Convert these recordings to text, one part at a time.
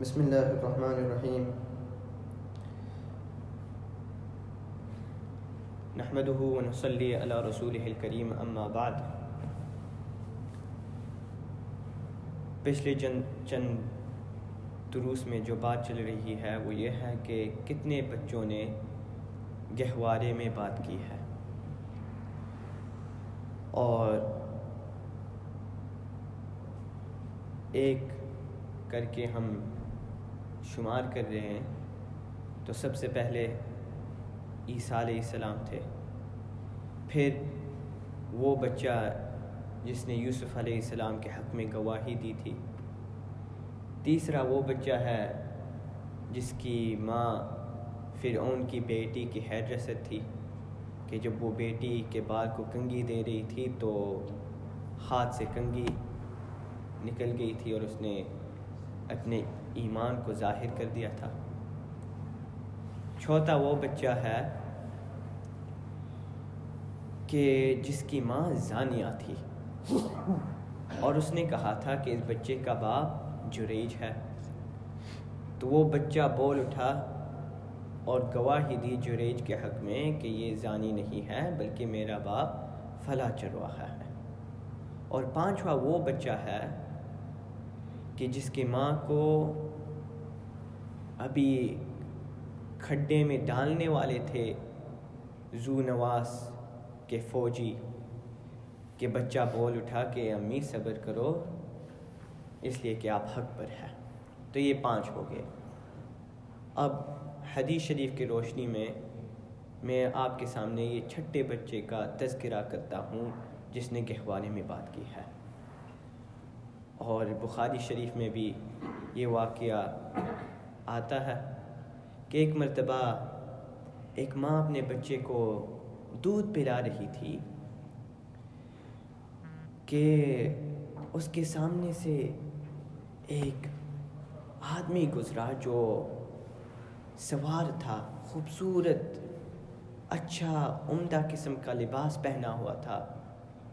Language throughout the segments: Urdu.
بسم اللہ الرحمن الرحیم نحمدہ ونصلی علی رسولہ الکریم اما بعد۔ پچھلے چند دروس میں جو بات چل رہی ہے وہ یہ ہے کہ کتنے بچوں نے گہوارے میں بات کی ہے، اور ایک کر کے ہم شمار کر رہے ہیں تو سب سے پہلے عیسیٰ علیہ السلام تھے، پھر وہ بچہ جس نے یوسف علیہ السلام کے حق میں گواہی دی تھی، تیسرا وہ بچہ ہے جس کی ماں فرعون کی بیٹی کی ہیئر ڈریسر تھی کہ جب وہ بیٹی کے بال کو کنگھی دے رہی تھی تو ہاتھ سے کنگھی نکل گئی تھی اور اس نے اپنے ایمان کو ظاہر کر دیا تھا۔ چوتھا وہ بچہ ہے کہ جس کی ماں زانیہ تھی اور اس نے کہا تھا کہ اس بچے کا باپ جریج ہے، تو وہ بچہ بول اٹھا اور گواہی دی جریج کے حق میں کہ یہ زانی نہیں ہے بلکہ میرا باپ فلاں چرواہا ہے۔ اور پانچواں وہ بچہ ہے کہ جس کی ماں کو ابھی کھڈے میں ڈالنے والے تھے ذو نواس کے فوجی، کہ بچہ بول اٹھا کہ امی صبر کرو اس لیے کہ آپ حق پر ہیں۔ تو یہ 5 ہو گئے۔ اب حدیث شریف کی روشنی میں آپ کے سامنے یہ 6 بچے کا تذکرہ کرتا ہوں جس نے گہوارے میں بات کی ہے، اور بخاری شریف میں بھی یہ واقعہ آتا ہے کہ ایک مرتبہ ایک ماں اپنے بچے کو دودھ پلا رہی تھی کہ اس کے سامنے سے ایک آدمی گزرا جو سوار تھا، خوبصورت اچھا عمدہ قسم کا لباس پہنا ہوا تھا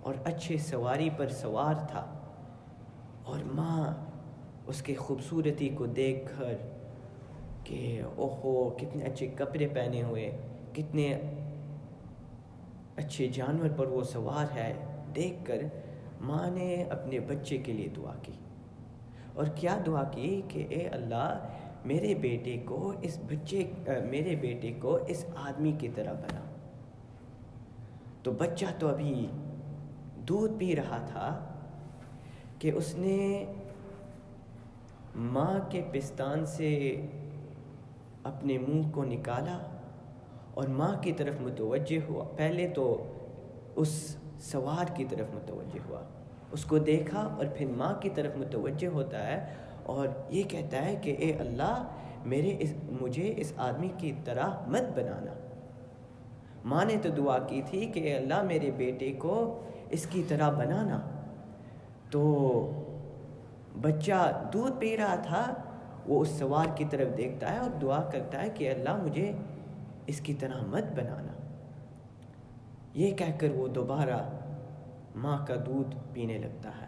اور اچھے سواری پر سوار تھا، اور ماں اس کے خوبصورتی کو دیکھ کر کہ اوہو کتنے اچھے کپڑے پہنے ہوئے، کتنے اچھے جانور پر وہ سوار ہے، دیکھ کر ماں نے اپنے بچے کے لیے دعا کی، اور کیا دعا کی کہ اے اللہ میرے بیٹے کو اس آدمی کی طرح بنا۔ تو بچہ تو ابھی دودھ پی رہا تھا کہ اس نے ماں کے پستان سے اپنے منہ کو نکالا اور ماں کی طرف متوجہ ہوا۔ پہلے تو اس سوار کی طرف متوجہ ہوا، اس کو دیکھا اور پھر ماں کی طرف متوجہ ہوتا ہے اور یہ کہتا ہے کہ اے اللہ مجھے اس آدمی کی طرح مت بنانا۔ ماں نے تو دعا کی تھی کہ اے اللہ میرے بیٹے کو اس کی طرح بنانا۔ تو بچہ دودھ پی رہا تھا، وہ اس سوار کی طرف دیکھتا ہے اور دعا کرتا ہے کہ اللہ مجھے اس کی طرح مت بنانا۔ یہ کہہ کر وہ دوبارہ ماں کا دودھ پینے لگتا ہے،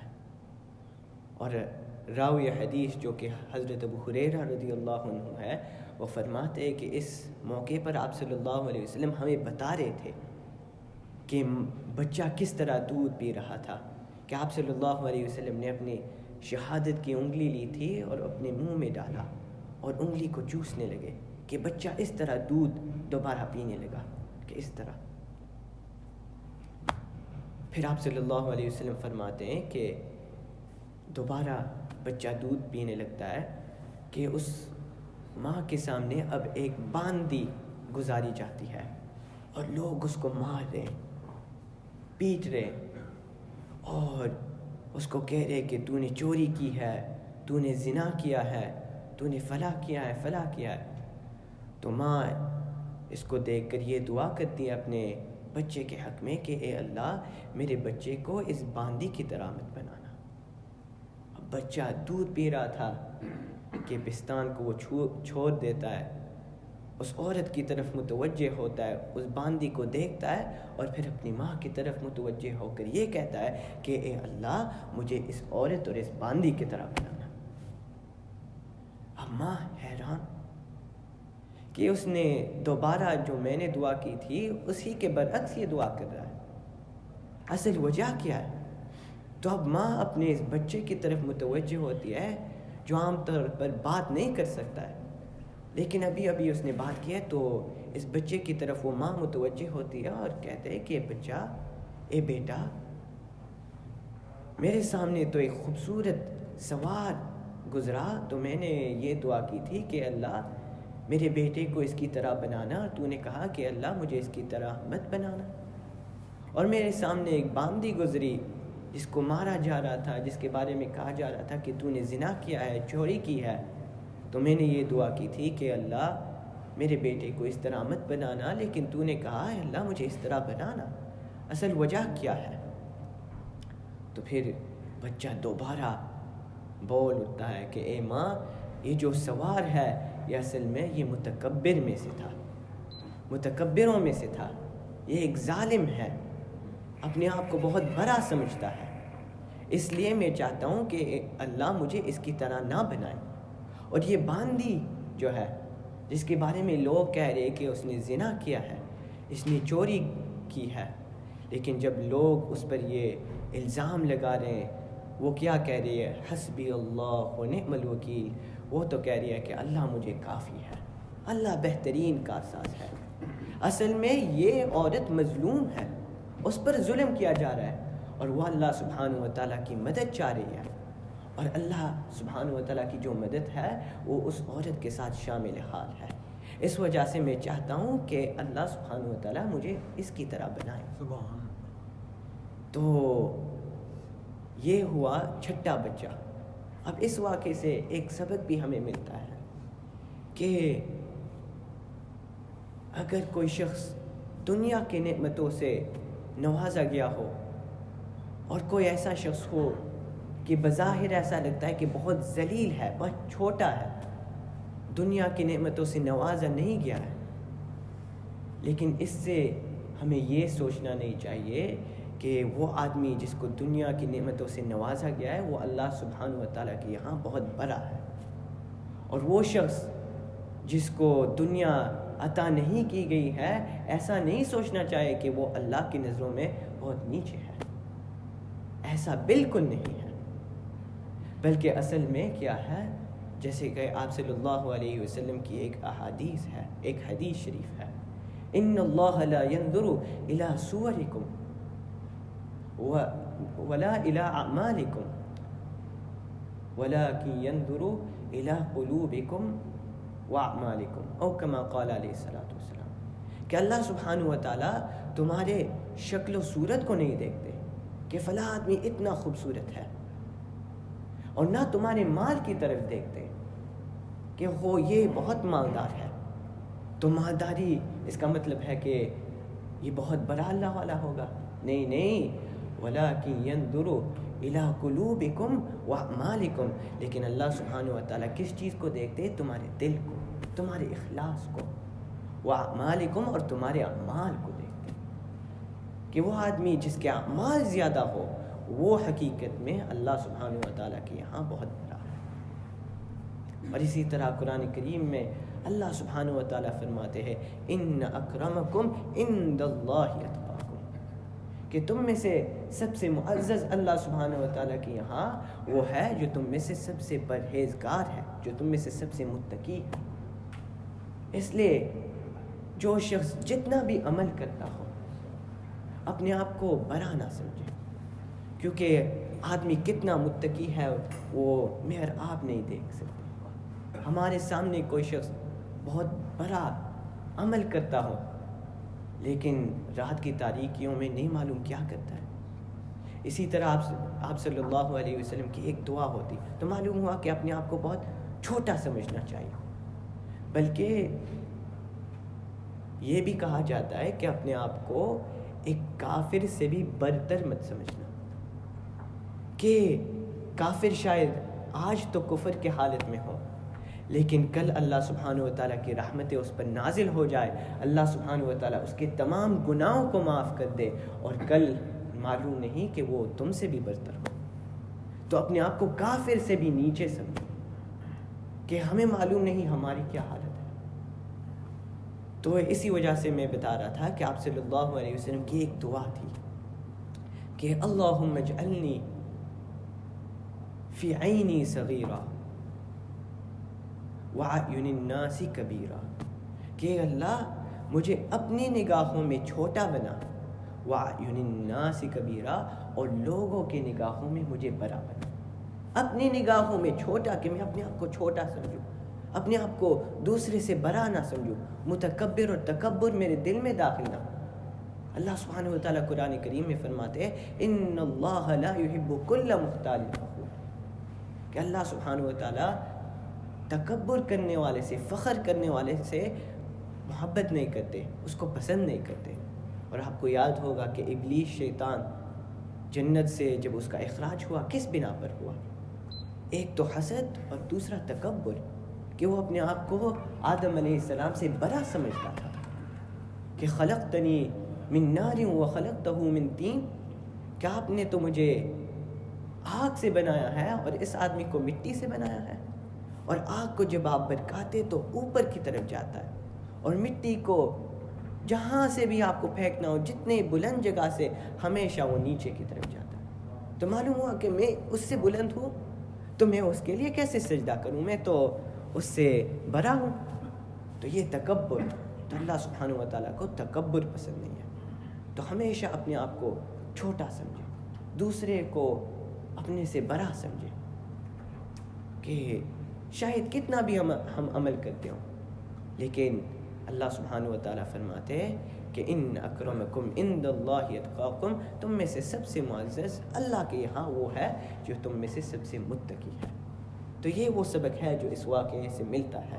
اور راوی حدیث جو کہ حضرت ابو ہریرہ رضی اللہ عنہ ہے، وہ فرماتے ہیں کہ اس موقع پر آپ صلی اللہ علیہ وسلم ہمیں بتا رہے تھے کہ بچہ کس طرح دودھ پی رہا تھا، کہ آپ صلی اللہ علیہ وسلم نے اپنی شہادت کی انگلی لی تھی اور اپنے منہ میں ڈالا اور انگلی کو چوسنے لگے کہ بچہ اس طرح دودھ دوبارہ پینے لگا، کہ اس طرح۔ پھر آپ صلی اللہ علیہ وسلم فرماتے ہیں کہ دوبارہ بچہ دودھ پینے لگتا ہے کہ اس ماں کے سامنے اب ایک باندی گزاری جاتی ہے اور لوگ اس کو مار رہے، پیٹ رہے اور اس کو کہہ رہے کہ تو نے چوری کی ہے، تو نے زنا کیا ہے، تو نے فلاں کیا ہے، فلاں کیا ہے۔ تو ماں اس کو دیکھ کر یہ دعا کرتی ہے اپنے بچے کے حق میں کہ اے اللہ میرے بچے کو اس باندی کی طرح مت بنانا۔ اب بچہ دودھ پی رہا تھا کہ پستان کو وہ چھوڑ دیتا ہے، اس عورت کی طرف متوجہ ہوتا ہے، اس باندی کو دیکھتا ہے اور پھر اپنی ماں کی طرف متوجہ ہو کر یہ کہتا ہے کہ اے اللہ مجھے اس عورت اور اس باندی کی طرح بنانا۔ اب ماں حیران کہ اس نے دوبارہ جو میں نے دعا کی تھی اسی کے برعکس یہ دعا کر رہا ہے، اصل وجہ کیا ہے؟ تو اب ماں اپنے اس بچے کی طرف متوجہ ہوتی ہے جو عام طور پر بات نہیں کر سکتا ہے، لیکن ابھی اس نے بات کی ہے، تو اس بچے کی طرف وہ ماں متوجہ ہوتی ہے اور کہتے ہیں کہ بچہ، اے بیٹا، میرے سامنے تو ایک خوبصورت سوار گزرا، تو میں نے یہ دعا کی تھی کہ اللہ میرے بیٹے کو اس کی طرح بنانا، اور تو نے کہا کہ اللہ مجھے اس کی طرح مت بنانا، اور میرے سامنے ایک باندی گزری جس کو مارا جا رہا تھا، جس کے بارے میں کہا جا رہا تھا کہ تو نے زنا کیا ہے، چوری کی ہے، تو میں نے یہ دعا کی تھی کہ اللہ میرے بیٹے کو اس طرح مت بنانا، لیکن تو نے کہا ہے اللہ مجھے اس طرح بنانا، اصل وجہ کیا ہے؟ تو پھر بچہ دوبارہ بول اٹھتا ہے کہ اے ماں، یہ جو سوار ہے یہ اصل میں یہ متکبر میں سے تھا، متکبروں میں سے تھا، یہ ایک ظالم ہے، اپنے آپ کو بہت بڑا سمجھتا ہے، اس لیے میں چاہتا ہوں کہ اللہ مجھے اس کی طرح نہ بنائے۔ اور یہ باندی جو ہے جس کے بارے میں لوگ کہہ رہے کہ اس نے زنا کیا ہے، اس نے چوری کی ہے، لیکن جب لوگ اس پر یہ الزام لگا رہے ہیں، وہ کیا کہہ رہی ہے؟ حسبی اللہ و نعم الوکیل، وہ تو کہہ رہی ہے کہ اللہ مجھے کافی ہے، اللہ بہترین کارساز ہے۔ اصل میں یہ عورت مظلوم ہے، اس پر ظلم کیا جا رہا ہے، اور وہ اللہ سبحانہ و تعالیٰ کی مدد چاہ رہی ہے، اور اللہ سبحانہ و تعالیٰ کی جو مدد ہے وہ اس عورت کے ساتھ شامل حال ہے۔ اس وجہ سے میں چاہتا ہوں کہ اللہ سبحانہ و تعالیٰ مجھے اس کی طرح بنائے۔ سبحان۔ تو یہ ہوا چھٹا بچہ۔ اب اس واقعے سے ایک سبق بھی ہمیں ملتا ہے کہ اگر کوئی شخص دنیا کی نعمتوں سے نوازا گیا ہو، اور کوئی ایسا شخص ہو کہ بظاہر ایسا لگتا ہے کہ بہت ذلیل ہے، بہت چھوٹا ہے، دنیا کی نعمتوں سے نوازا نہیں گیا ہے، لیکن اس سے ہمیں یہ سوچنا نہیں چاہیے کہ وہ آدمی جس کو دنیا کی نعمتوں سے نوازا گیا ہے وہ اللہ سبحانہ و تعالیٰ کے یہاں بہت بڑا ہے، اور وہ شخص جس کو دنیا عطا نہیں کی گئی ہے ایسا نہیں سوچنا چاہیے کہ وہ اللہ کی نظروں میں بہت نیچے ہے، ایسا بالکل نہیں ہے، بلکہ اصل میں کیا ہے، جیسے کہ آپ صلی اللہ علیہ وسلم کی ایک احادیث ہے، ایک حدیث شریف ہے، ان اللہ لا ينظر الى صورکم ولا الى اعمالکم ولكن ينظر الى قلوبکم واعمالکم، او کما قال علیہ الصلوۃ والسلام، کہ اللہ سبحانہ و تعالیٰ تمہارے شکل و صورت کو نہیں دیکھتے کہ فلاں آدمی اتنا خوبصورت ہے، اور نہ تمہارے مال کی طرف دیکھتے کہ وہ یہ بہت مالدار ہے، تو مالداری اس کا مطلب ہے کہ یہ بہت بڑا اللہ والا ہوگا، نہیں، وَلَكِنْ يَنْظُرُ إِلَىٰ قُلُوبِكُمْ وَأَعْمَالِكُمْ، لیکن اللہ سبحانہ و تعالیٰ کس چیز کو دیکھتے؟ تمہارے دل کو، تمہارے اخلاص کو، وَأَعْمَالِكُمْ، اور تمہارے اعمال کو دیکھتے، کہ وہ آدمی جس کے اعمال زیادہ ہو وہ حقیقت میں اللہ سبحانہ و تعالیٰ کے یہاں بہت بڑا ہے۔ اور اسی طرح قرآن کریم میں اللہ سبحانہ و تعالیٰ فرماتے ہیں ان اکرمکم عند اللہ اتقاکم، کہ تم میں سے سب سے معزز اللہ سبحانہ و تعالیٰ کے یہاں وہ ہے جو تم میں سے سب سے پرہیزگار ہے، جو تم میں سے سب سے متقی ہے۔ اس لیے جو شخص جتنا بھی عمل کرتا ہو اپنے آپ کو بڑا نہ سمجھے، کیونکہ آدمی کتنا متقی ہے وہ مہر آپ نہیں دیکھ سکتے۔ ہمارے سامنے کوئی شخص بہت بڑا عمل کرتا ہو لیکن رات کی تاریکیوں میں نہیں معلوم کیا کرتا ہے۔ اسی طرح آپ صلی اللہ علیہ وسلم کی ایک دعا ہوتی تو معلوم ہوا کہ اپنے آپ کو بہت چھوٹا سمجھنا چاہیے، بلکہ یہ بھی کہا جاتا ہے کہ اپنے آپ کو ایک کافر سے بھی برتر مت سمجھنا، کہ کافر شاید آج تو کفر کے حالت میں ہو لیکن کل اللہ سبحانہ و تعالیٰ کی رحمتیں اس پر نازل ہو جائے، اللہ سبحانہ و تعالیٰ اس کے تمام گناہوں کو معاف کر دے، اور کل معلوم نہیں کہ وہ تم سے بھی برتر ہو، تو اپنے آپ کو کافر سے بھی نیچے سمجھو کہ ہمیں معلوم نہیں ہماری کیا حالت ہے. تو اسی وجہ سے میں بتا رہا تھا کہ آپ صلی اللہ علیہ وسلم کی ایک دعا تھی کہ اللہم اجعلنی فی عینی صغیرہ وعیون الناس کبیرہ، کہ اللہ مجھے اپنی نگاہوں میں چھوٹا بنا، وعیون الناس کبیرہ، اور لوگوں کی نگاہوں میں مجھے بڑا بنا. اپنی نگاہوں میں چھوٹا کہ میں اپنے آپ کو چھوٹا سمجھوں، اپنے آپ کو دوسرے سے بڑا نہ سمجھوں، متکبر اور تکبر میرے دل میں داخل نہ ہو. اللہ سبحانہ وتعالیٰ قرآن کریم میں فرماتے ہیں ان اللہ لا يحب كل مختال فخور، کہ اللہ سبحانہ وتعالیٰ تکبر کرنے والے سے، فخر کرنے والے سے محبت نہیں کرتے، اس کو پسند نہیں کرتے. اور آپ کو یاد ہوگا کہ ابلیس شیطان جنت سے جب اس کا اخراج ہوا کس بنا پر ہوا؟ ایک تو حسد اور دوسرا تکبر، کہ وہ اپنے آپ کو آدم علیہ السلام سے بڑا سمجھتا تھا کہ خلقتنی من نار وخلقتہ من طین، کہ آپ نے تو مجھے آگ سے بنایا ہے اور اس آدمی کو مٹی سے بنایا ہے. اور آگ کو جب آپ بھڑکاتے تو اوپر کی طرف جاتا ہے، اور مٹی کو جہاں سے بھی آپ کو پھینکنا ہو، جتنے بلند جگہ سے، ہمیشہ وہ نیچے کی طرف جاتا ہے. تو معلوم ہوا کہ میں اس سے بلند ہوں تو میں اس کے لیے کیسے سجدہ کروں، میں تو اس سے بڑا ہوں. تو یہ تکبر، تو اللہ سبحانہ وتعالیٰ کو تکبر پسند نہیں ہے. تو ہمیشہ اپنے آپ کو چھوٹا سمجھے، دوسرے کو اپنے سے بڑا سمجھے، کہ شاید کتنا بھی ہم عمل کرتے ہوں، لیکن اللہ سبحانہ وتعالیٰ فرماتے ہیں کہ ان اکرمکم عند اللہ اتقاکم، تم میں سے سب سے معزز اللہ کے یہاں وہ ہے جو تم میں سے سب سے متقی ہے. تو یہ وہ سبق ہے جو اس واقعے سے ملتا ہے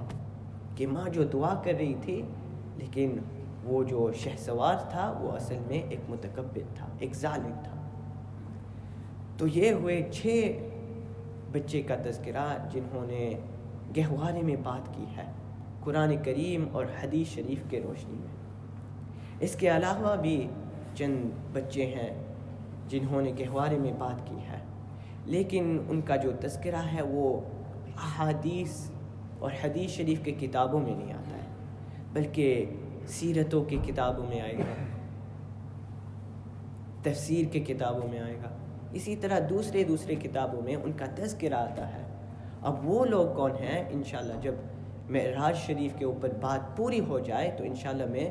کہ ماں جو دعا کر رہی تھی، لیکن وہ جو شہسوار تھا وہ اصل میں ایک متکبر تھا، ایک ظالم تھا. تو یہ ہوئے 6 بچے کا تذکرہ جنہوں نے گہوارے میں بات کی ہے قرآن کریم اور حدیث شریف کے روشنی میں. اس کے علاوہ بھی چند بچے ہیں جنہوں نے گہوارے میں بات کی ہے، لیکن ان کا جو تذکرہ ہے وہ احادیث اور حدیث شریف کے کتابوں میں نہیں آتا ہے، بلکہ سیرتوں کی کتابوں میں آئے گا، تفسیر کے کتابوں میں آئے گا، اسی طرح دوسرے کتابوں میں ان کا تذکرہ آتا ہے. اب وہ لوگ کون ہیں؟ انشاءاللہ جب معراج شریف کے اوپر بات پوری ہو جائے تو انشاءاللہ میں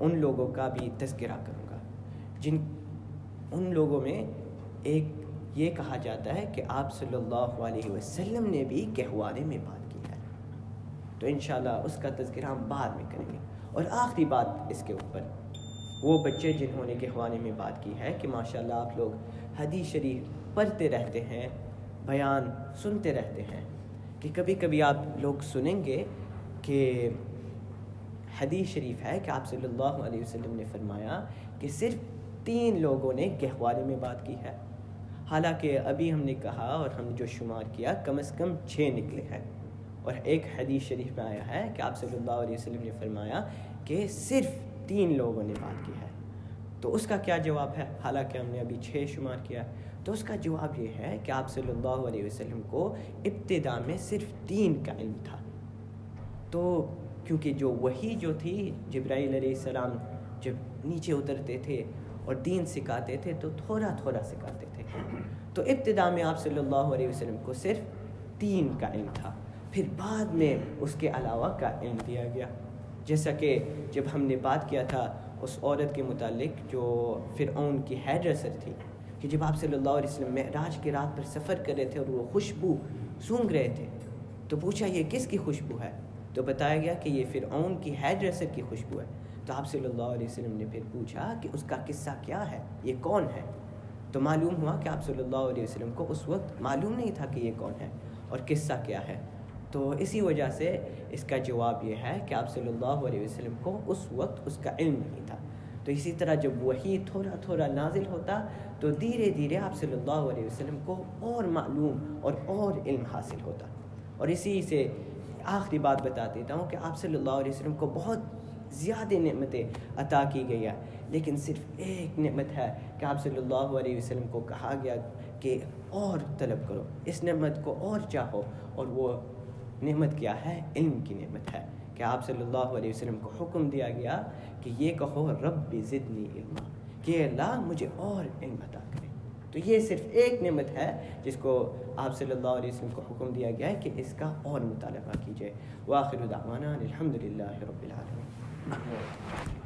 ان لوگوں کا بھی تذکرہ کروں گا. ان لوگوں میں ایک یہ کہا جاتا ہے کہ آپ صلی اللہ علیہ وسلم نے بھی گہوارے میں بات کی ہے. تو انشاءاللہ اس کا تذکرہ ہم بعد میں کریں گے. اور آخری بات اس کے اوپر، وہ بچے جنہوں نے گہوارے میں بات کی ہے کہ ماشاءاللہ آپ لوگ حدیث شریف پڑھتے رہتے ہیں، بیان سنتے رہتے ہیں، کہ کبھی کبھی آپ لوگ سنیں گے کہ حدیث شریف ہے کہ آپ صلی اللہ علیہ وسلم نے فرمایا کہ صرف 3 لوگوں نے گہوارے میں بات کی ہے. حالانکہ ابھی ہم نے کہا اور ہم جو شمار کیا کم از کم 6 نکلے ہیں، اور ایک حدیث شریف میں آیا ہے کہ آپ صلی اللہ علیہ وسلم نے فرمایا کہ صرف 3 لوگوں نے بات کی ہے. تو اس کا کیا جواب ہے؟ حالانکہ ہم نے ابھی 6 شمار کیا. تو اس کا جواب یہ ہے کہ آپ صلی اللہ علیہ وسلم کو ابتدا میں صرف 3 کا علم تھا. تو کیونکہ جو وحی جو تھی، جبرائیل علیہ السلام جب نیچے اترتے تھے اور دین سکھاتے تھے تو تھوڑا تھوڑا سکھاتے تھے. تو ابتدا میں آپ صلی اللہ علیہ وسلم کو صرف 3 کا علم تھا، پھر بعد میں اس کے علاوہ کا علم دیا گیا. جیسا کہ جب ہم نے بات کیا تھا اس عورت کے متعلق جو فرعون کی ہیئر ڈریسر تھی، کہ جب آپ صلی اللہ علیہ وسلم معراج کی رات پر سفر کر رہے تھے اور وہ خوشبو سونگھ رہے تھے، تو پوچھا یہ کس کی خوشبو ہے؟ تو بتایا گیا کہ یہ فرعون کی ہیئر ڈریسر کی خوشبو ہے. تو آپ صلی اللہ علیہ وسلم نے پھر پوچھا کہ اس کا قصہ کیا ہے، یہ کون ہے؟ تو معلوم ہوا کہ آپ صلی اللہ علیہ وسلم کو اس وقت معلوم نہیں تھا کہ یہ کون ہے اور قصہ کیا ہے. تو اسی وجہ سے اس کا جواب یہ ہے کہ آپ صلی اللہ علیہ وسلم کو اس وقت اس کا علم نہیں تھا. تو اسی طرح جب وحی تھوڑا تھوڑا نازل ہوتا تو دھیرے دھیرے آپ صلی اللہ علیہ وسلم کو اور معلوم اور علم حاصل ہوتا. اور اسی سے آخری بات بتا دیتا ہوں کہ آپ صلی اللہ علیہ وسلم کو بہت زیادہ نعمتیں عطا کی گئی ہیں، لیکن صرف ایک نعمت ہے کہ آپ صلی اللہ علیہ وسلم کو کہا گیا کہ اور طلب کرو، اس نعمت کو اور چاہو، اور وہ نعمت کیا ہے؟ علم کی نعمت ہے کہ آپ صلی اللہ علیہ وسلم کو حکم دیا گیا کہ یہ کہو رب زدنی علما، کہ اللہ مجھے اور علم عطا کرے۔ تو یہ صرف ایک نعمت ہے جس کو آپ صلی اللہ علیہ وسلم کو حکم دیا گیا ہے کہ اس کا اور مطالبہ کیجیے۔ وآخر دعوانا الحمد للہ رب العالمین۔